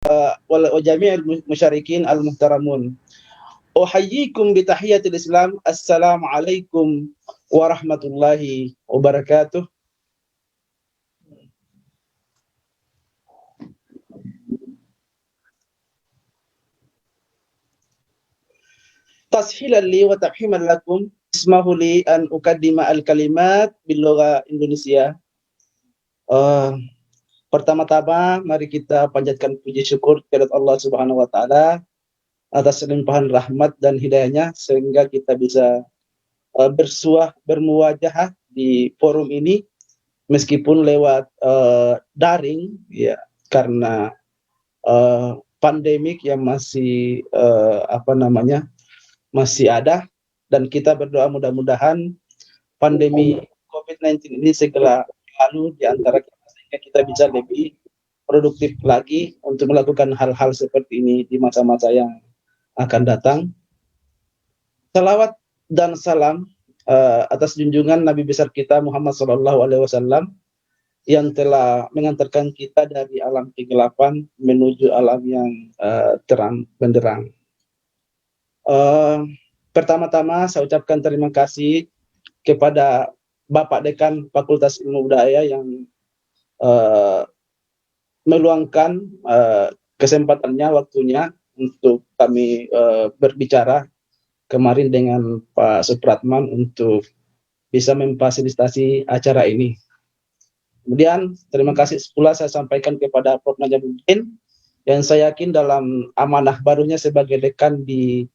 wa jami'il musyarikin al-muhtaramun. Uhayyikum bi tahiyatil Islam. Assalamualaikum warahmatullahi wabarakatuh. Tashilan li wa tafhiman lakum, ismahu li an ukaddima al-kalimat bil lugha Indonesia. Pertama-tama mari kita panjatkan puji syukur kepada Allah Subhanahu wa taala atas limpahan rahmat dan hidayahnya sehingga kita bisa bermuwajahah di forum ini meskipun lewat daring ya, karena pandemik yang masih masih ada, dan kita berdoa mudah-mudahan pandemi COVID-19 ini segera lalu di antara kita sehingga kita bisa lebih produktif lagi untuk melakukan hal-hal seperti ini di masa-masa yang akan datang. Salawat dan salam atas junjungan Nabi besar kita Muhammad SAW yang telah mengantarkan kita dari alam kegelapan menuju alam yang terang benderang. Pertama-tama saya ucapkan terima kasih kepada Bapak Dekan Fakultas Ilmu Budaya yang meluangkan kesempatannya, waktunya untuk kami berbicara kemarin dengan Pak Supratman untuk bisa memfasilitasi acara ini. Kemudian terima kasih pula saya sampaikan kepada Prof. Najamuddin yang saya yakin dalam amanah barunya sebagai dekan di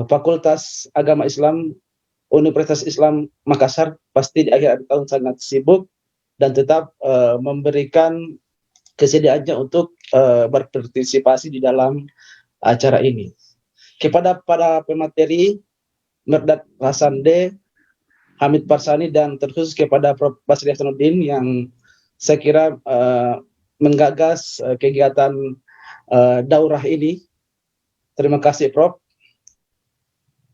Fakultas Agama Islam Universitas Islam Makassar pasti di akhir tahun sangat sibuk dan tetap memberikan kesediaannya untuk berpartisipasi di dalam acara ini. Kepada para pemateri Mirdad Rasande, Hamid Parsani, dan terkhusus kepada Prof. Basri Hasanuddin yang saya kira menggagas kegiatan daurah ini. Terima kasih Prof.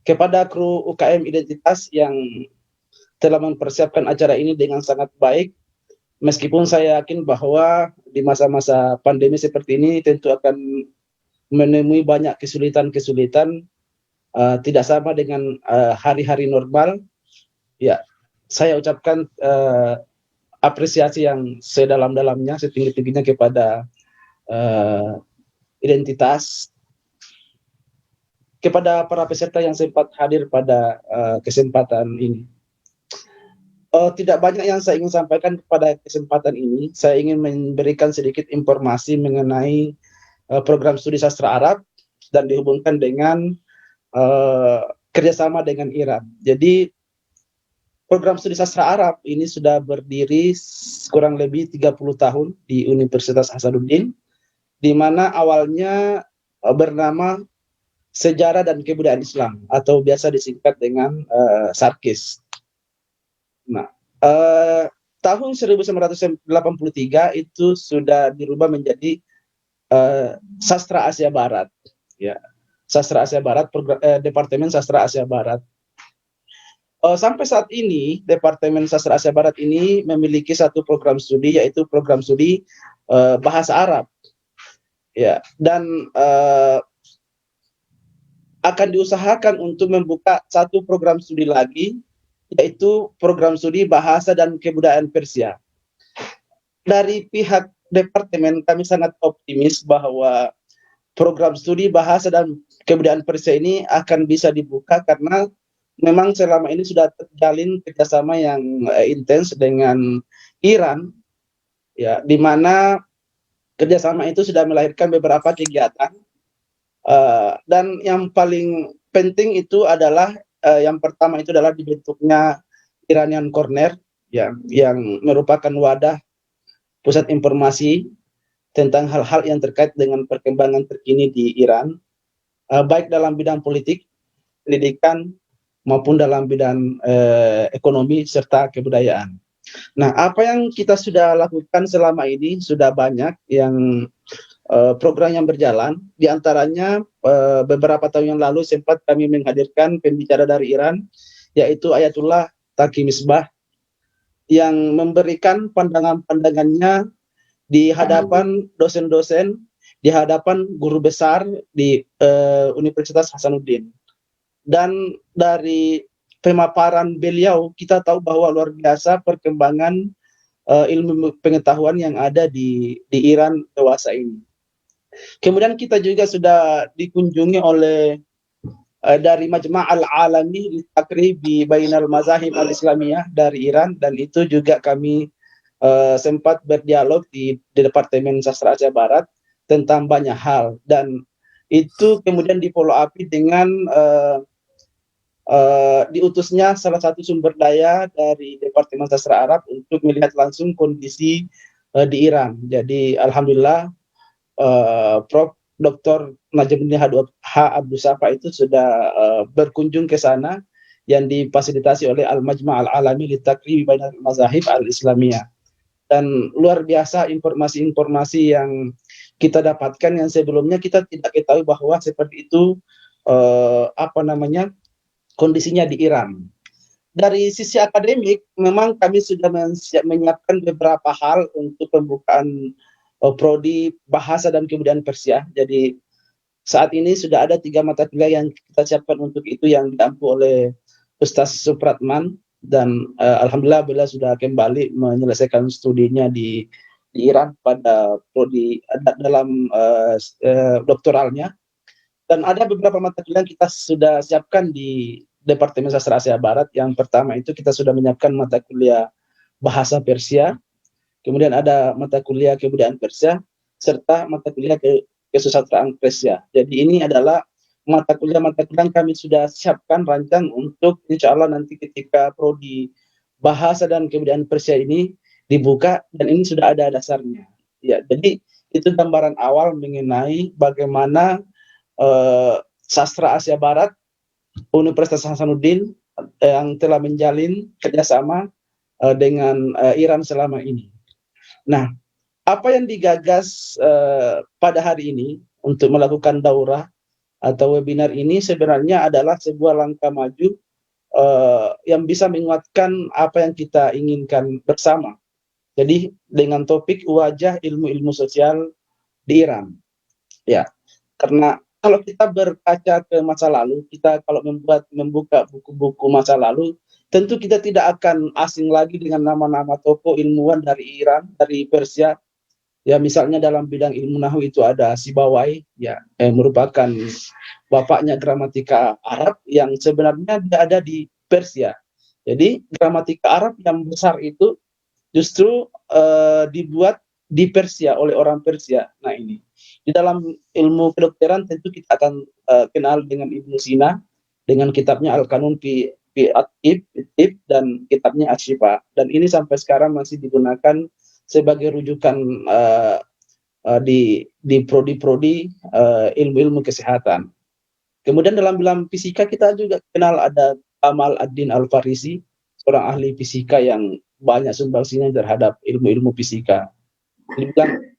Kepada kru UKM Identitas yang telah mempersiapkan acara ini dengan sangat baik, meskipun saya yakin bahwa di masa-masa pandemi seperti ini tentu akan menemui banyak kesulitan-kesulitan, tidak sama dengan hari-hari normal. Ya, saya ucapkan apresiasi yang sedalam-dalamnya, setinggi-tingginya kepada Identitas. Kepada para peserta yang sempat hadir pada kesempatan ini. Tidak banyak yang saya ingin sampaikan pada kesempatan ini. Saya ingin memberikan sedikit informasi mengenai program studi sastra Arab dan dihubungkan dengan kerjasama dengan Iran. Jadi program studi sastra Arab ini sudah berdiri kurang lebih 30 tahun di Universitas Hasanuddin, di mana awalnya bernama Sejarah dan Kebudayaan Islam atau biasa disingkat dengan SARKIS. Nah, tahun 1983 itu sudah dirubah menjadi Sastra Asia Barat, ya, Sastra Asia Barat, Departemen Sastra Asia Barat. Sampai saat ini Departemen Sastra Asia Barat ini memiliki satu program studi, yaitu program studi bahasa Arab, ya, dan akan diusahakan untuk membuka satu program studi lagi, yaitu program studi bahasa dan kebudayaan Persia. Dari pihak departemen kami sangat optimis bahwa program studi bahasa dan kebudayaan Persia ini akan bisa dibuka karena memang selama ini sudah terjalin kerjasama yang intens dengan Iran, ya, di mana kerjasama itu sudah melahirkan beberapa kegiatan. Dan yang paling penting itu adalah yang pertama itu adalah dibentuknya Iranian Corner, ya, yang merupakan wadah pusat informasi tentang hal-hal yang terkait dengan perkembangan terkini di Iran, baik dalam bidang politik, pendidikan, maupun dalam bidang ekonomi serta kebudayaan. Nah, apa yang kita sudah lakukan selama ini sudah banyak yang program yang berjalan. Di antaranya beberapa tahun yang lalu sempat kami menghadirkan pembicara dari Iran, yaitu Ayatullah Taqi Misbah, yang memberikan pandangan-pandangannya di hadapan dosen-dosen di hadapan guru besar di Universitas Hasanuddin. Dan dari pemaparan beliau kita tahu bahwa luar biasa perkembangan ilmu pengetahuan yang ada di Iran dewasa ini. Kemudian kita juga sudah dikunjungi oleh dari Majma' Al-Alami Litakribi Bainal Mazahib Al-Islamiyah dari Iran, dan itu juga kami sempat berdialog di Departemen Sastra Asia Barat tentang banyak hal, dan itu kemudian di follow up dengan diutusnya salah satu sumber daya dari Departemen Sastra Arab untuk melihat langsung kondisi di Iran. Jadi alhamdulillah Prof. Dr. Najmuddin H. Abdul Safa itu sudah berkunjung ke sana yang difasilitasi oleh Al-Majma' Al-Alami Litakribi Bainal Mazahib Al-Islamiyah. Dan luar biasa informasi-informasi yang kita dapatkan yang sebelumnya kita tidak ketahui bahwa seperti itu kondisinya di Iran. Dari sisi akademik memang kami sudah menyiapkan beberapa hal untuk pembukaan prodi bahasa dan kebudayaan Persia. Jadi saat ini sudah ada 3 mata kuliah yang kita siapkan untuk itu yang diampu oleh Ustaz Supratman, dan alhamdulillah beliau sudah kembali menyelesaikan studinya di Iran pada prodi dalam doktoralnya. Dan ada beberapa mata kuliah yang kita sudah siapkan di Departemen Sastra Asia Barat. Yang pertama itu kita sudah menyiapkan mata kuliah bahasa Persia, kemudian ada mata kuliah kebudayaan Persia, serta mata kuliah kesusastraan Persia. Jadi ini adalah mata kuliah yang kami sudah siapkan rancang untuk insya Allah nanti ketika prodi bahasa dan kebudayaan Persia ini dibuka, dan ini sudah ada dasarnya. Ya, jadi itu gambaran awal mengenai bagaimana sastra Asia Barat Universitas Hasanuddin yang telah menjalin kerjasama dengan Iran selama ini. Nah, apa yang digagas pada hari ini untuk melakukan daurah atau webinar ini sebenarnya adalah sebuah langkah maju yang bisa menguatkan apa yang kita inginkan bersama. Jadi dengan topik wajah ilmu-ilmu sosial di Iran. Ya, karena kalau kita berkaca ke masa lalu, kita kalau membuka buku-buku masa lalu, tentu kita tidak akan asing lagi dengan nama-nama tokoh ilmuwan dari Iran, dari Persia. Ya, misalnya dalam bidang ilmu nahwu itu ada Sibawai, ya, merupakan bapaknya gramatika Arab yang sebenarnya dia ada di Persia. Jadi gramatika Arab yang besar itu justru dibuat di Persia oleh orang Persia. Nah ini di dalam ilmu kedokteran tentu kita akan kenal dengan Ibnu Sina dengan kitabnya Al-Qanun fi At-Tib dan kitabnya Asy-Syifa, dan ini sampai sekarang masih digunakan sebagai rujukan di prodi-prodi ilmu-ilmu kesehatan. Kemudian dalam fisika kita juga kenal ada Kamal ad-Din Al-Farisi, seorang ahli fisika yang banyak sumbangsinya terhadap ilmu-ilmu fisika.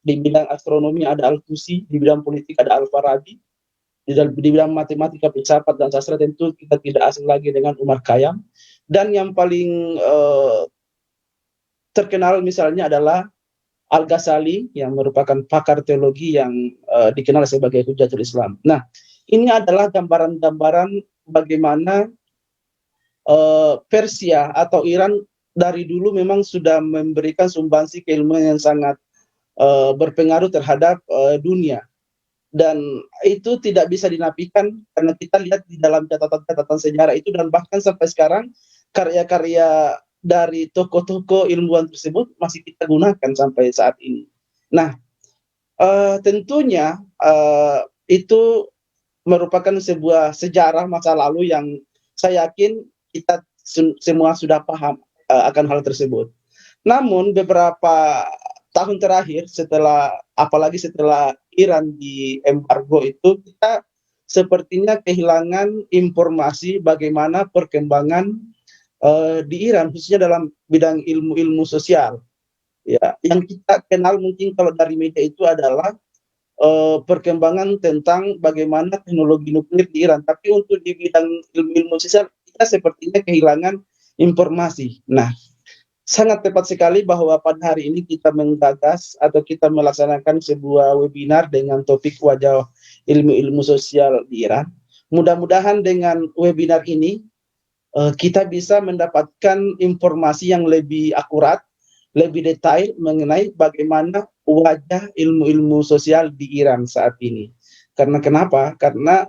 Di bidang astronomi ada Al-Tusi, di bidang politik ada Al-Farabi, di bidang matematika, filsafat dan sastra tentu kita tidak asing lagi dengan Umar Khayyam, dan yang paling terkenal misalnya adalah Al-Ghazali yang merupakan pakar teologi yang dikenal sebagai Hujjatul Islam. Nah, ini adalah gambaran-gambaran bagaimana Persia atau Iran dari dulu memang sudah memberikan sumbangsi keilmuan yang sangat berpengaruh terhadap dunia. Dan itu tidak bisa dinafikan karena kita lihat di dalam catatan-catatan sejarah itu, dan bahkan sampai sekarang karya-karya dari tokoh-tokoh ilmuwan tersebut masih kita gunakan sampai saat ini. Nah, tentunya itu merupakan sebuah sejarah masa lalu yang saya yakin kita semua sudah paham akan hal tersebut. Namun beberapa tahun terakhir apalagi setelah Iran di embargo itu, kita sepertinya kehilangan informasi bagaimana perkembangan di Iran khususnya dalam bidang ilmu-ilmu sosial. Ya, yang kita kenal mungkin kalau dari media itu adalah perkembangan tentang bagaimana teknologi nuklir di Iran, tapi untuk di bidang ilmu-ilmu sosial kita sepertinya kehilangan informasi. Nah, sangat tepat sekali bahwa pada hari ini kita menggagas atau kita melaksanakan sebuah webinar dengan topik wajah ilmu-ilmu sosial di Iran. Mudah-mudahan dengan webinar ini kita bisa mendapatkan informasi yang lebih akurat, lebih detail mengenai bagaimana wajah ilmu-ilmu sosial di Iran saat ini. Karena kenapa? Karena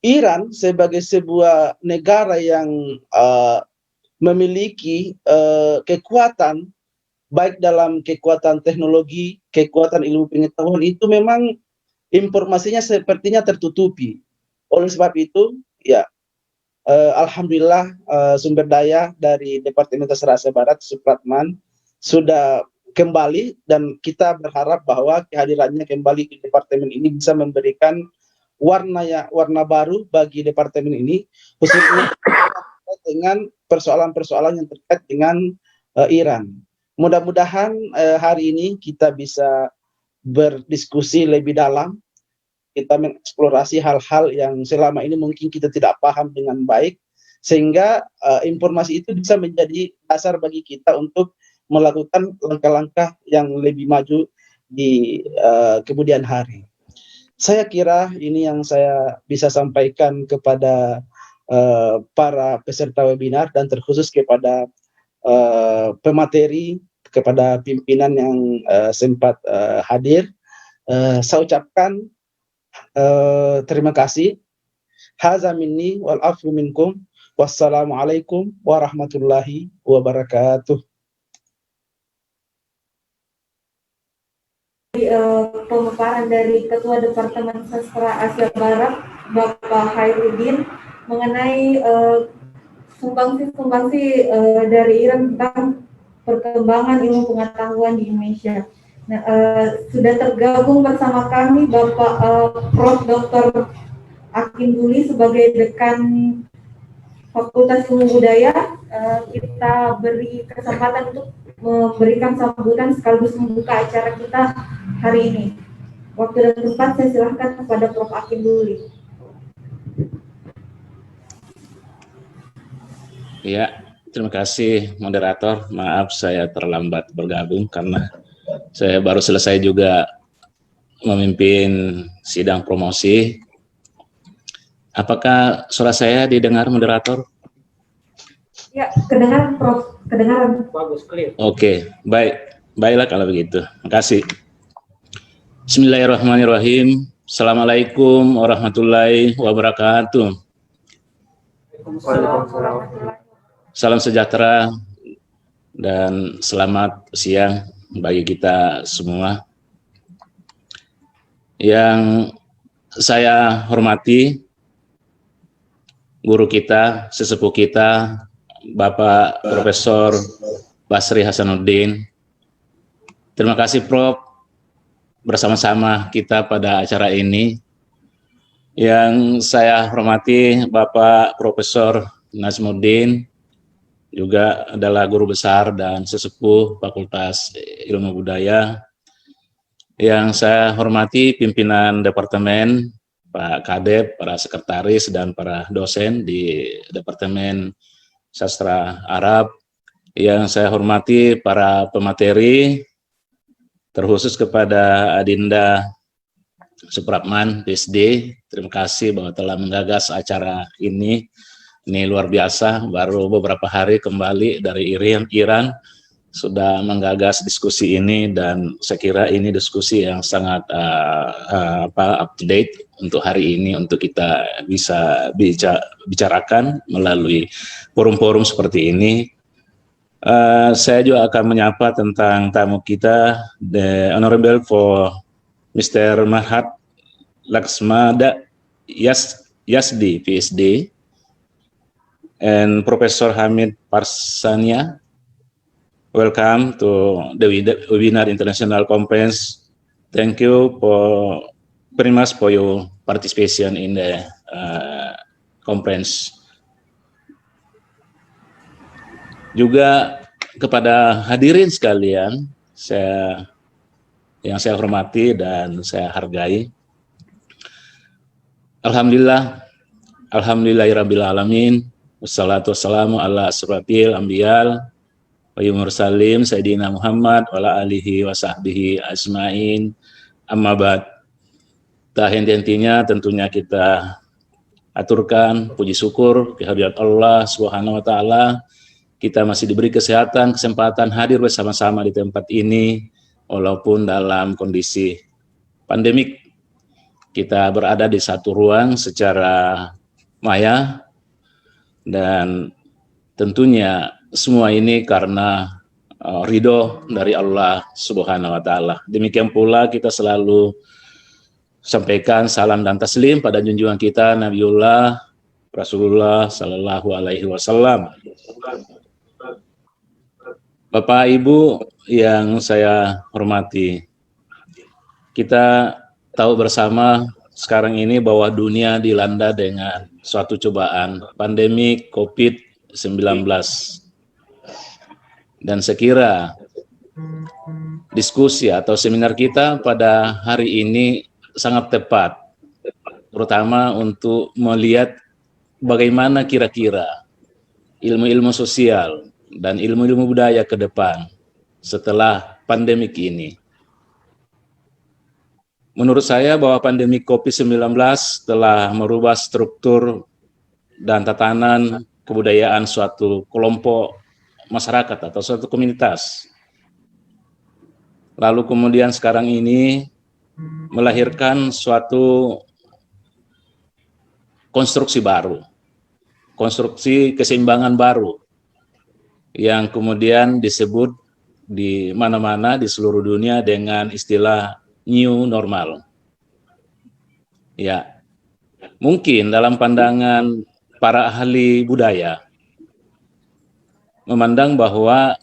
Iran sebagai sebuah negara yang memiliki kekuatan, baik dalam kekuatan teknologi, kekuatan ilmu pengetahuan, itu memang informasinya sepertinya tertutupi. Oleh sebab itu, ya, alhamdulillah sumber daya dari Departemen Tasarasa Barat, Supratman, sudah kembali, dan kita berharap bahwa kehadirannya kembali di departemen ini bisa memberikan warna baru bagi departemen ini, khususnya dengan persoalan-persoalan yang terkait dengan Iran. Mudah-mudahan hari ini kita bisa berdiskusi lebih dalam, kita mengeksplorasi hal-hal yang selama ini mungkin kita tidak paham dengan baik, sehingga informasi itu bisa menjadi dasar bagi kita untuk melakukan langkah-langkah yang lebih maju di kemudian hari. Saya kira ini yang saya bisa sampaikan kepada para peserta webinar, dan terkhusus kepada pemateri, kepada pimpinan yang sempat hadir. Saya ucapkan terima kasih. Hadza minni wal afu minkum. Wassalamualaikum warahmatullahi wabarakatuh. Pemaparan dari Ketua Departemen Sastra Asia Barat, Bapak Khairuddin, mengenai sumbangsi dari Iran tentang perkembangan ilmu pengetahuan di Indonesia. Nah, sudah tergabung bersama kami Bapak Prof. Dr. Akin Duli sebagai Dekan Fakultas Ilmu Budaya. Kita beri kesempatan untuk memberikan sambutan sekaligus membuka acara kita hari ini. Waktu dan tempat saya silahkan kepada Prof. Akin Duli. Ya, terima kasih moderator. Maaf saya terlambat bergabung karena saya baru selesai juga memimpin sidang promosi. Apakah suara saya didengar moderator? Ya, kedengaran Prof. Kedengaran. Bagus, clear. Oke, baiklah kalau begitu. Terima kasih. Bismillahirrahmanirrahim. Assalamualaikum warahmatullahi wabarakatuh. Salam sejahtera dan selamat siang bagi kita semua. Yang saya hormati guru kita, sesepuh kita, Bapak Profesor Basri Hasanuddin. Terima kasih Prof, bersama-sama kita pada acara ini. Yang saya hormati Bapak Profesor Nazmuddin, juga adalah guru besar dan sesepuh Fakultas Ilmu Budaya. Yang saya hormati pimpinan departemen, Pak Kadep, para sekretaris, dan para dosen di Departemen Sastra Arab. Yang saya hormati para pemateri, terkhusus kepada Adinda Supratman, PhD. Terima kasih bahwa telah menggagas acara ini. Ini luar biasa, baru beberapa hari kembali dari Iran, sudah menggagas diskusi ini, dan saya kira ini diskusi yang sangat up to date untuk hari ini, untuk kita bisa bicarakan melalui forum-forum seperti ini. Saya juga akan menyapa tentang tamu kita, the Honorable for Mr. Mahat Laksmada Yasdi, PhD, and Professor Hamid Parsania. Welcome to the webinar International Conference. Thank you very much for your participation in the conference. Juga kepada hadirin sekalian, yang saya hormati dan saya hargai. Alhamdulillahirabbil alamin, Wassalatu wassalamu ala asrafil anbiyal wa mursalin Sayyidina Muhammad wa ala alihi wa sahbihi ajmain. Amma ba'd. Henti-hentinya tentunya kita aturkan puji syukur kehadirat Allah Subhanahu wa taala. Kita masih diberi kesempatan hadir bersama-sama di tempat ini walaupun dalam kondisi pandemik. Kita berada di satu ruang secara maya, dan tentunya semua ini karena ridho dari Allah Subhanahu wa taala. Demikian pula kita selalu sampaikan salam dan taslim pada junjungan kita Nabiullah Rasulullah sallallahu alaihi wasallam. Bapak Ibu yang saya hormati, kita tahu bersama sekarang ini bahwa dunia dilanda dengan suatu cobaan pandemi COVID-19. Dan sekira diskusi atau seminar kita pada hari ini sangat tepat, terutama untuk melihat bagaimana kira-kira ilmu-ilmu sosial dan ilmu-ilmu budaya ke depan setelah pandemik ini. Menurut saya bahwa pandemi COVID-19 telah merubah struktur dan tatanan kebudayaan suatu kelompok masyarakat atau suatu komunitas. Lalu kemudian sekarang ini melahirkan suatu konstruksi baru, konstruksi keseimbangan baru yang kemudian disebut di mana-mana di seluruh dunia dengan istilah new normal. Ya, mungkin dalam pandangan para ahli budaya memandang bahwa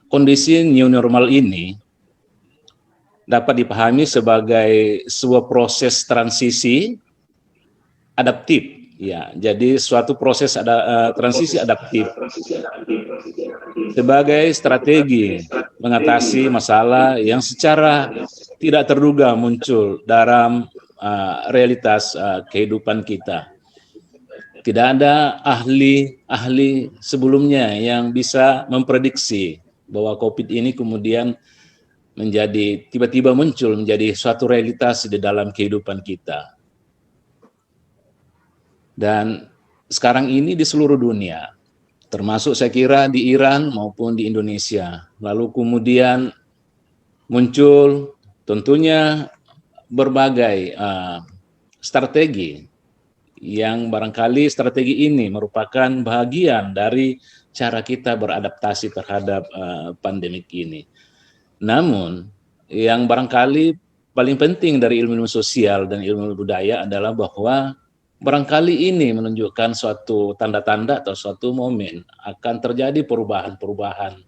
kondisi new normal ini dapat dipahami sebagai sebuah proses transisi adaptif. Ya, jadi suatu proses transisi adaptif sebagai strategi mengatasi masalah yang secara tidak terduga muncul dalam realitas kehidupan kita. Tidak ada ahli sebelumnya yang bisa memprediksi bahwa COVID ini kemudian menjadi tiba-tiba muncul menjadi suatu realitas di dalam kehidupan kita. Dan sekarang ini di seluruh dunia, termasuk saya kira di Iran maupun di Indonesia. Lalu kemudian muncul tentunya berbagai strategi yang barangkali strategi ini merupakan bagian dari cara kita beradaptasi terhadap pandemik ini. Namun yang barangkali paling penting dari ilmu sosial dan ilmu budaya adalah bahwa barangkali ini menunjukkan suatu tanda-tanda atau suatu momen akan terjadi perubahan-perubahan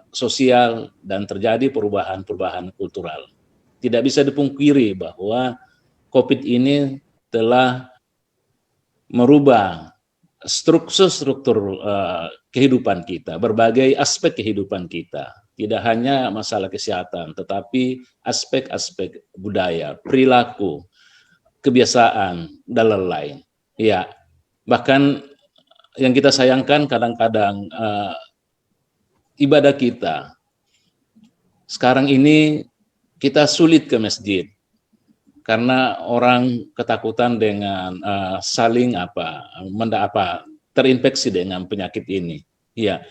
sosial dan terjadi perubahan-perubahan kultural. Tidak bisa dipungkiri bahwa COVID ini telah merubah struktur kehidupan kita, berbagai aspek kehidupan kita. Tidak hanya masalah kesehatan, tetapi aspek-aspek budaya, perilaku, kebiasaan, dan lain-lain. Ya, bahkan yang kita sayangkan kadang-kadang ibadah kita. Sekarang ini kita sulit ke masjid karena orang ketakutan dengan saling terinfeksi dengan penyakit ini. Ya,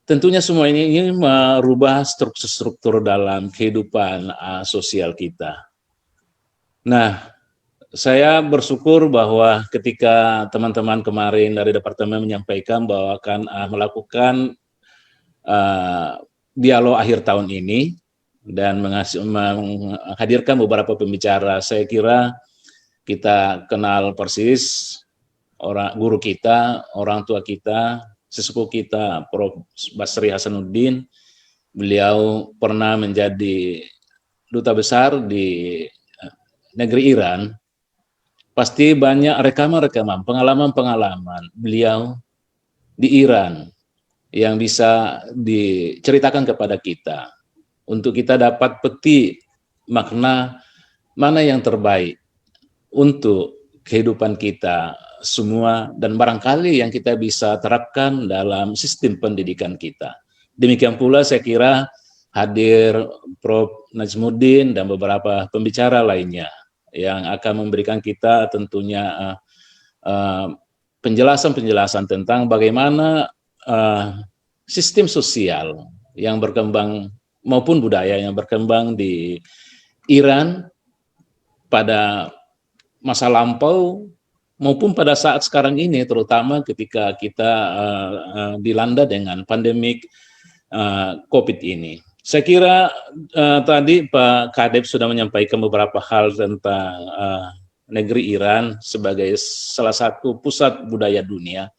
tentunya semua ini merubah struktur dalam kehidupan sosial kita. Nah, saya bersyukur bahwa ketika teman-teman kemarin dari departemen menyampaikan bahwa akan melakukan dialog akhir tahun ini dan menghadirkan beberapa pembicara, saya kira kita kenal persis guru kita, orang tua kita, sesepuh kita, Prof. Basri Hasanuddin. Beliau pernah menjadi duta besar di negeri Iran. Pasti banyak rekaman-rekaman, pengalaman-pengalaman beliau di Iran yang bisa diceritakan kepada kita untuk kita dapat petik makna mana yang terbaik untuk kehidupan kita semua dan barangkali yang kita bisa terapkan dalam sistem pendidikan kita. Demikian pula saya kira hadir Prof. Najmuddin dan beberapa pembicara lainnya yang akan memberikan kita tentunya penjelasan-penjelasan tentang bagaimana sistem sosial yang berkembang maupun budaya yang berkembang di Iran pada masa lampau maupun pada saat sekarang ini, terutama ketika kita dilanda dengan pandemik COVID ini. Saya kira tadi Pak Kadep sudah menyampaikan beberapa hal tentang negeri Iran sebagai salah satu pusat budaya dunia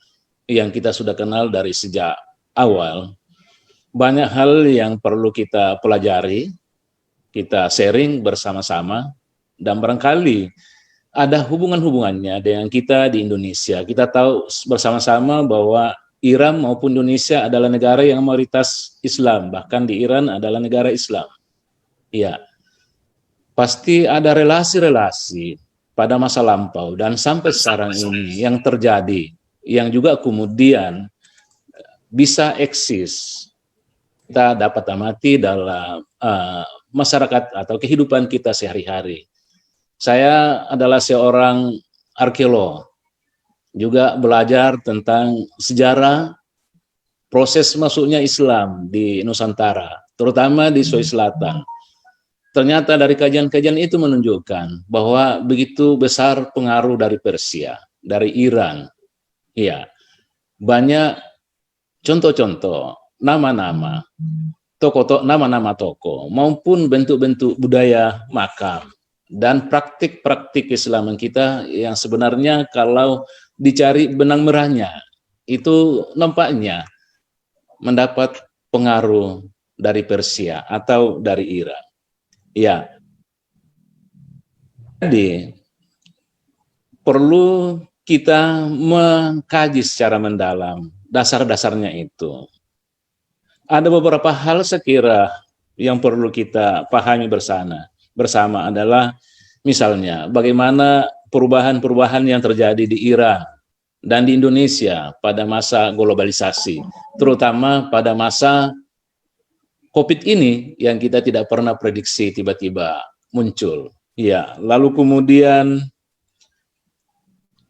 yang kita sudah kenal dari sejak awal. Banyak hal yang perlu kita pelajari, kita sharing bersama-sama, dan barangkali ada hubungan-hubungannya dengan kita di Indonesia. Kita tahu bersama-sama bahwa Iran maupun Indonesia adalah negara yang mayoritas Islam, bahkan di Iran adalah negara Islam. Ya, pasti ada relasi-relasi pada masa lampau dan sampai sekarang ini yang terjadi, yang juga kemudian bisa eksis. Kita dapat amati dalam masyarakat atau kehidupan kita sehari-hari. Saya adalah seorang arkeolog, juga belajar tentang sejarah proses masuknya Islam di Nusantara, terutama di Sulawesi Selatan. Ternyata dari kajian-kajian itu menunjukkan bahwa begitu besar pengaruh dari Persia, dari Iran. Ya, banyak contoh-contoh nama-nama nama-nama tokoh maupun bentuk-bentuk budaya makam dan praktik-praktik Islam kita yang sebenarnya kalau dicari benang merahnya itu nampaknya mendapat pengaruh dari Persia atau dari Iran. Ya, jadi perlu kita mengkaji secara mendalam dasar-dasarnya itu. Ada beberapa hal sekira yang perlu kita pahami bersama adalah misalnya bagaimana perubahan-perubahan yang terjadi di Iran dan di Indonesia pada masa globalisasi, terutama pada masa COVID ini yang kita tidak pernah prediksi tiba-tiba muncul. Ya, lalu kemudian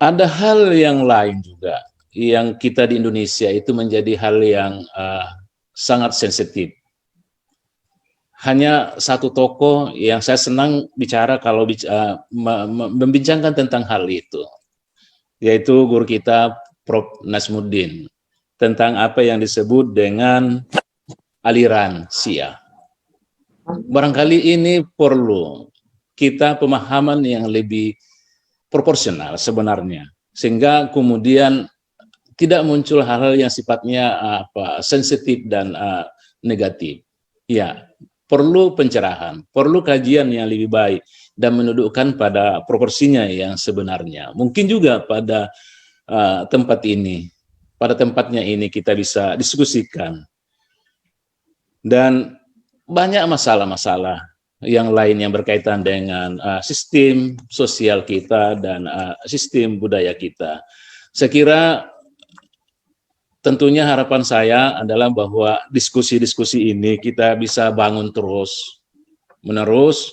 ada hal yang lain juga yang kita di Indonesia itu menjadi hal yang sangat sensitif. Hanya satu tokoh yang saya senang bicara kalau membincangkan tentang hal itu, yaitu guru kita Prof. Najmuddin, tentang apa yang disebut dengan aliran Syiah. Barangkali ini perlu kita pemahaman yang lebih proporsional sebenarnya, sehingga kemudian tidak muncul hal-hal yang sifatnya sensitif dan negatif. Ya, perlu pencerahan, perlu kajian yang lebih baik dan menundukkan pada proporsinya yang sebenarnya. Mungkin juga pada pada tempatnya ini kita bisa diskusikan. Dan banyak masalah-masalah yang lain yang berkaitan dengan sistem sosial kita dan sistem budaya kita. Saya kira tentunya harapan saya adalah bahwa diskusi-diskusi ini kita bisa bangun terus-menerus,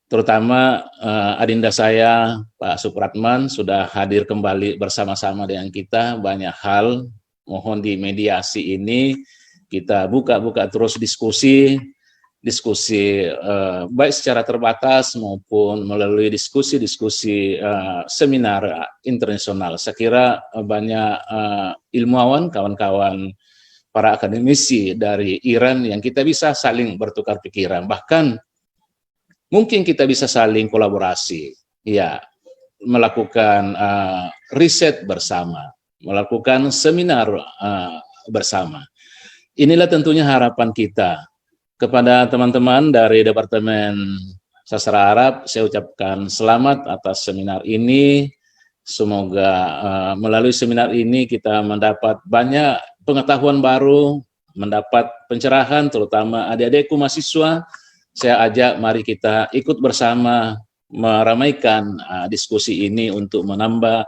terutama adinda saya, Pak Supratman, sudah hadir kembali bersama-sama dengan kita. Banyak hal, mohon di mediasi ini, kita buka-buka terus diskusi baik secara terbatas maupun melalui diskusi-diskusi seminar internasional. Saya kira banyak ilmuwan, kawan-kawan para akademisi dari Iran yang kita bisa saling bertukar pikiran, bahkan mungkin kita bisa saling kolaborasi, ya, melakukan riset bersama, melakukan seminar bersama. Inilah tentunya harapan kita. Kepada teman-teman dari Departemen Sastra Arab, saya ucapkan selamat atas seminar ini. Semoga melalui seminar ini kita mendapat banyak pengetahuan baru, mendapat pencerahan, terutama adik-adikku mahasiswa. Saya ajak mari kita ikut bersama meramaikan diskusi ini untuk menambah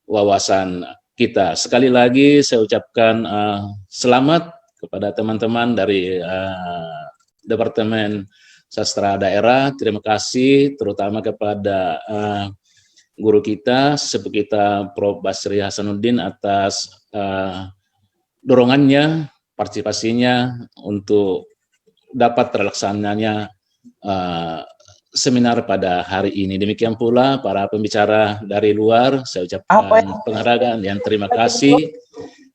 wawasan kita. Sekali lagi saya ucapkan selamat kepada teman-teman dari Departemen Sastra Daerah. Terima kasih terutama kepada guru kita, sepupu kita Prof. Basri Hasanuddin atas dorongannya, partisipasinya untuk dapat terlaksananya seminar pada hari ini. Demikian pula para pembicara dari luar, saya ucapkan penghargaan dan terima kasih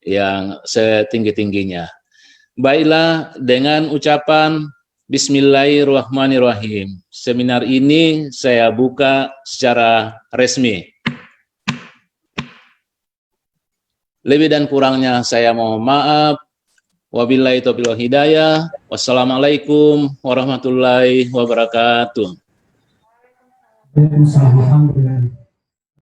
yang setinggi-tingginya. Baiklah, dengan ucapan Bismillahirrahmanirrahim, seminar ini saya buka secara resmi. Lebih dan kurangnya saya mohon maaf. Wabillahi taufiq wal hidayah. Wassalamualaikum warahmatullahi wabarakatuh. Waalaikumsalam.